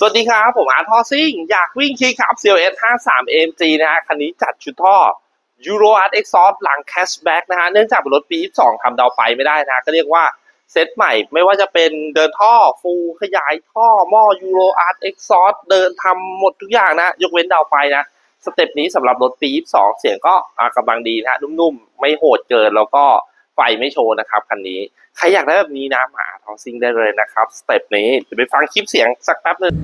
สวัสดีครับผมอาร์ทอซิ่งอยากวิ่งคีครับ CLS 53 AMG นะฮะคันนี้จัดชุดท่อ Euro Art Exhaust หลัง Cashback นะฮะเนื่องจากเป็นรถปี 22 ทำเดาไปไม่ได้นะก็เรียกว่าเซตใหม่ไม่ว่าจะเป็นเดินท่อฟูลขยายท่อหม้อ Euro Art Exhaust เดินทำหมดทุกอย่างนะยกเว้นเดาไปนะสเต็ปนี้สำหรับรถปี 22 เสียงก็กำลังดีนะนุ่มๆไม่โหดเกินแล้วก็ไฟไม่โชว์นะครับคันนี้ใครอยากได้แบบนี้นะมาทอซิ่งได้เลยนะครับสเต็ปนี้เดี๋ยวไปฟังคลิปเสียงสักแป๊บนึง